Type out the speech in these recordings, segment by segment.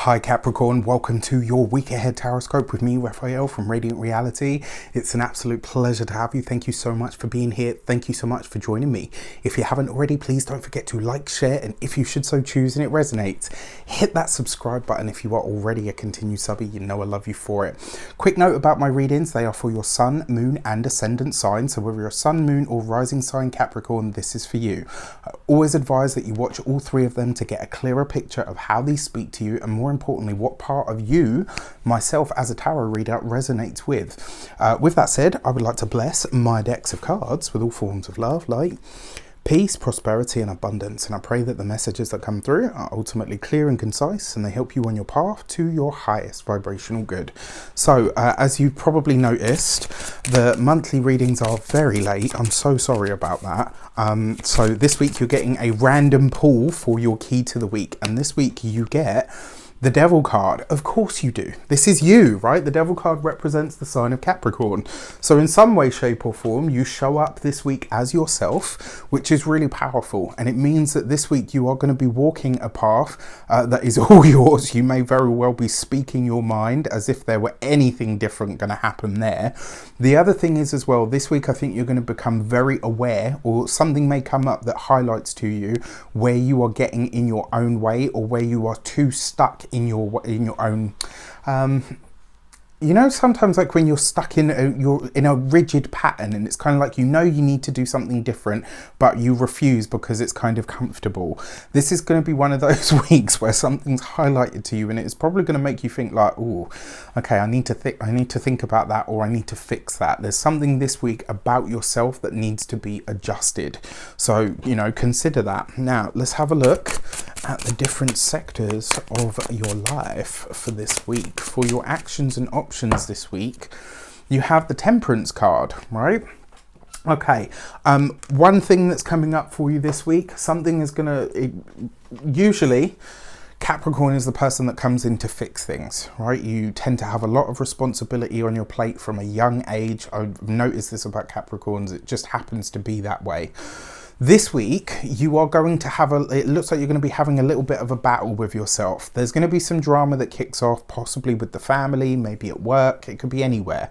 Hi Capricorn, welcome to your week ahead taroscope with me, Raphael from Reydiant Reality. It's an absolute pleasure to have you. Thank you so much for being here. Thank you so much for joining me. If you haven't already, please don't forget to like, share, and if you should so choose and it resonates, hit that subscribe button. If you are already a continued subby, you know I love you for it. Quick note about my readings, they are for your sun, moon, and ascendant sign. So whether you're sun, moon, or rising sign Capricorn, this is for you. I always advise that you watch all three of them to get a clearer picture of how these speak to you, and more importantly, what part of you, myself as a tarot reader, resonates with. With that said, I would like to bless my decks of cards with all forms of love, light, peace, prosperity, and abundance. And I pray that the messages that come through are ultimately clear and concise, and they help you on your path to your highest vibrational good. So, as you probably noticed, the monthly readings are very late. I'm so sorry about that. So this week you're getting a random pull for your key to the week, and this week you get the Devil card. Of course you do. This is you, right? The Devil card represents the sign of Capricorn. So in some way, shape or form, you show up this week as yourself, which is really powerful. And it means that this week you are going to be walking a path that is all yours. You may very well be speaking your mind as if there were anything different going to happen there. The other thing is as well, this week I think you're going to become very aware, or something may come up that highlights to you where you are getting in your own way, or where you are too stuck in your own you know, sometimes like when you're stuck in a rigid pattern, and it's kind of like, you know, you need to do something different, but you refuse because it's kind of comfortable. This is going to be one of those weeks where something's highlighted to you, and it's probably going to make you think like, oh, okay, I need to think about that, or I need to fix that. There's something this week about yourself that needs to be adjusted. So, you know, consider that. Now, let's have a look at the different sectors of your life for this week. For your actions and options this week, you have the Temperance card, right? Okay, one thing that's coming up for you this week, something is usually Capricorn is the person that comes in to fix things, right? You tend to have a lot of responsibility on your plate from a young age. I've noticed this about Capricorns, it just happens to be that way. This week, you are going to have it looks like you're going to be having a little bit of a battle with yourself. There's going to be some drama that kicks off, possibly with the family, maybe at work, it could be anywhere.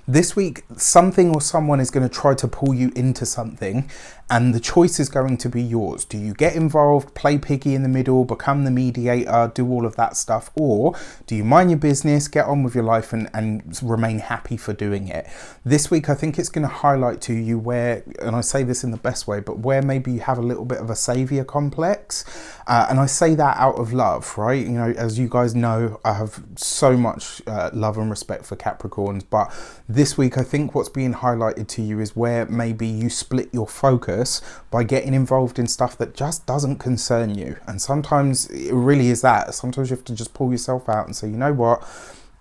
This week, something or someone is going to try to pull you into something, and the choice is going to be yours. Do you get involved, play piggy in the middle, become the mediator, do all of that stuff, or do you mind your business, get on with your life, and remain happy for doing it? This week, I think it's going to highlight to you where, and I say this in the best way, but where maybe you have a little bit of a savior complex. And I say that out of love, right? You know, as you guys know, I have so much love and respect for Capricorns, but this week I think what's being highlighted to you is where maybe you split your focus by getting involved in stuff that just doesn't concern you. And sometimes it really is that. Sometimes you have to just pull yourself out and say, you know what,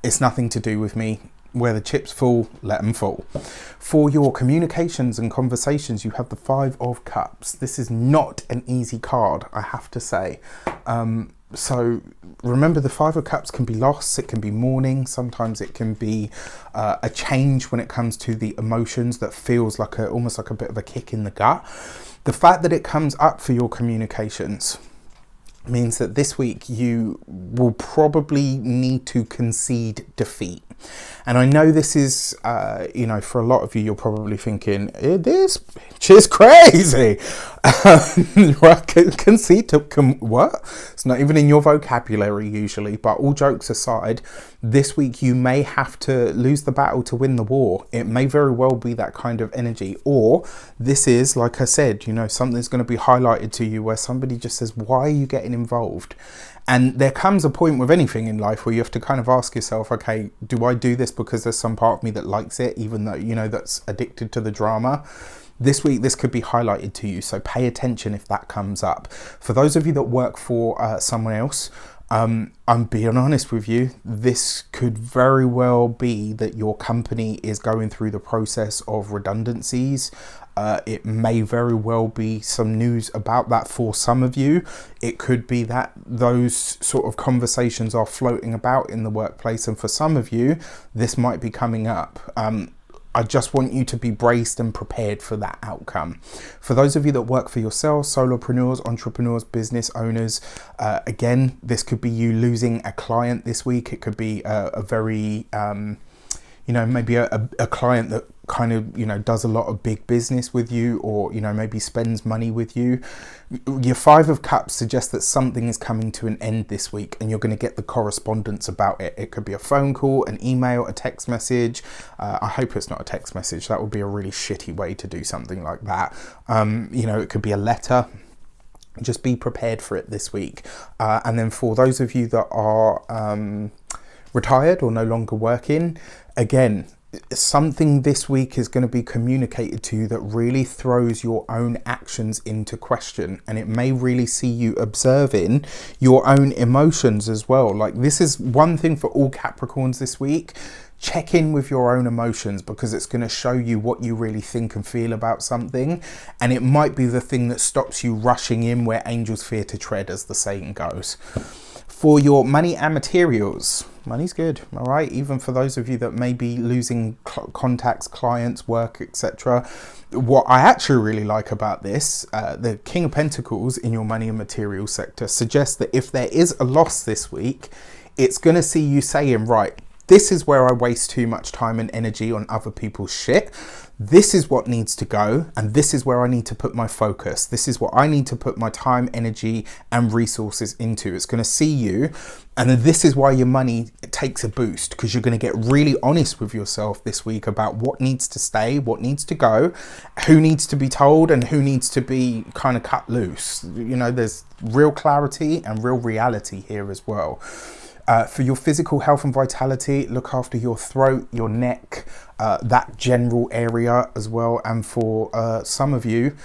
it's nothing to do with me. Where the chips fall, let them fall. For your communications and conversations, you have the Five of Cups. This is not an easy card, I have to say. So remember, the Five of Cups can be loss, it can be mourning, sometimes it can be a change when it comes to the emotions that feels like almost like a bit of a kick in the gut. The fact that it comes up for your communications means that this week you will probably need to concede defeat. And I know this is, you know, for a lot of you, you're probably thinking, this bitch is crazy. Concede to, what? It's not even in your vocabulary usually, but all jokes aside, this week you may have to lose the battle to win the war. It may very well be that kind of energy. Or this is, like I said, you know, something's going to be highlighted to you where somebody just says, why are you getting involved? And there comes a point with anything in life where you have to kind of ask yourself, okay, do I do this because there's some part of me that likes it, even though, you know, that's addicted to the drama? This week, this could be highlighted to you, so pay attention if that comes up. For those of you that work for someone else, I'm being honest with you, this could very well be that your company is going through the process of redundancies. It may very well be some news about that for some of you. It could be that those sort of conversations are floating about in the workplace, and for some of you, this might be coming up. I just want you to be braced and prepared for that outcome. For those of you that work for yourselves, solopreneurs, entrepreneurs, business owners, again, this could be you losing a client this week. It could be a very, maybe a client that kind of, does a lot of big business with you, or, maybe spends money with you. Your Five of Cups suggests that something is coming to an end this week, and you're going to get the correspondence about it. It could be a phone call, an email, a text message. I hope it's not a text message. That would be a really shitty way to do something like that. It could be a letter. Just be prepared for it this week. And then for those of you that are retired or no longer working, again, something this week is going to be communicated to you that really throws your own actions into question, and it may really see you observing your own emotions as well. Like, this is one thing for all Capricorns this week. Check in with your own emotions, because it's going to show you what you really think and feel about something, and it might be the thing that stops you rushing in where angels fear to tread, as the saying goes. For your money and materials, money's good, all right? Even for those of you that may be losing contacts, clients, work, etc. What I actually really like about this, the King of Pentacles in your money and materials sector suggests that if there is a loss this week, it's going to see you saying, right, this is where I waste too much time and energy on other people's shit. This is what needs to go, and this is where I need to put my focus. This is what I need to put my time, energy, and resources into. It's going to see you, and then this is why your money takes a boost, because you're going to get really honest with yourself this week about what needs to stay, what needs to go, who needs to be told, and who needs to be kind of cut loose. There's real clarity and real reality here as well. For your physical health and vitality, look after your throat, your neck, that general area as well. And for some of you,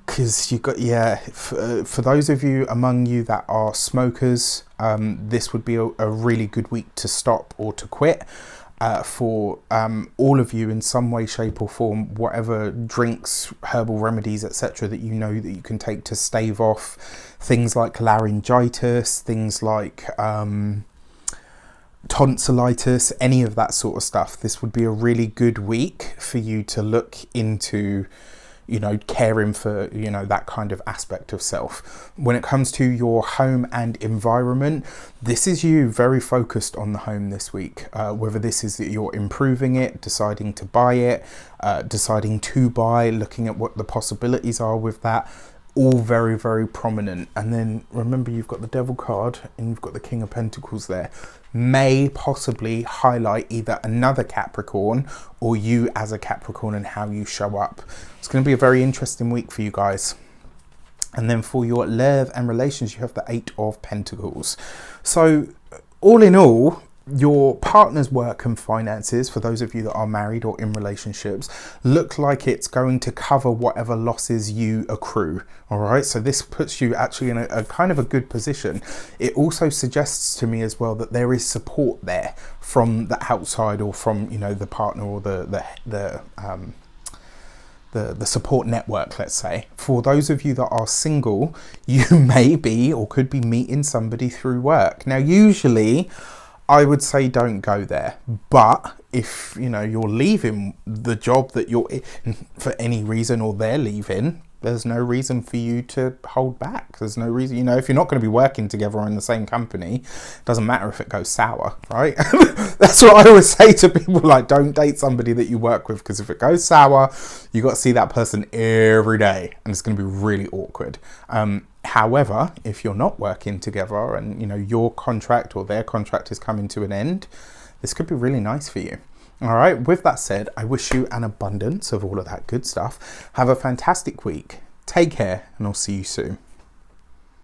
because you've got, for those of you among you that are smokers, this would be a really good week to stop or to quit. For all of you in some way, shape or form, whatever drinks, herbal remedies, etc. that you know that you can take to stave off things like laryngitis, things like tonsillitis, any of that sort of stuff. This would be a really good week for you to look into, caring for, that kind of aspect of self. When it comes to your home and environment, this is you very focused on the home this week. Whether this is that you're improving it, deciding to buy it, deciding to buy, looking at what the possibilities are with that, all very, very prominent. And then remember, you've got the Devil card and you've got the King of Pentacles there. May possibly highlight either another Capricorn or you as a Capricorn and how you show up. It's going to be a very interesting week for you guys. And then for your love and relations, you have the Eight of Pentacles. So all in all, your partner's work and finances, for those of you that are married or in relationships, look like it's going to cover whatever losses you accrue. All right, so this puts you actually in a kind of a good position. It also suggests to me as well that there is support there from the outside, or from the partner, or the support network, let's say. For those of you that are single, you may be or could be meeting somebody through work. Now, usually I would say don't go there, but if you're leaving the job that you're in for any reason, or they're leaving, there's no reason for you to hold back. There's no reason, if you're not going to be working together in the same company, it doesn't matter if it goes sour, right? That's what I always say to people, like, don't date somebody that you work with, because if it goes sour, you got to see that person every day, and it's going to be really awkward. However, if you're not working together and your contract or their contract is coming to an end, this could be really nice for you. All right, with that said, I wish you an abundance of all of that good stuff. Have a fantastic week. Take care, and I'll see you soon.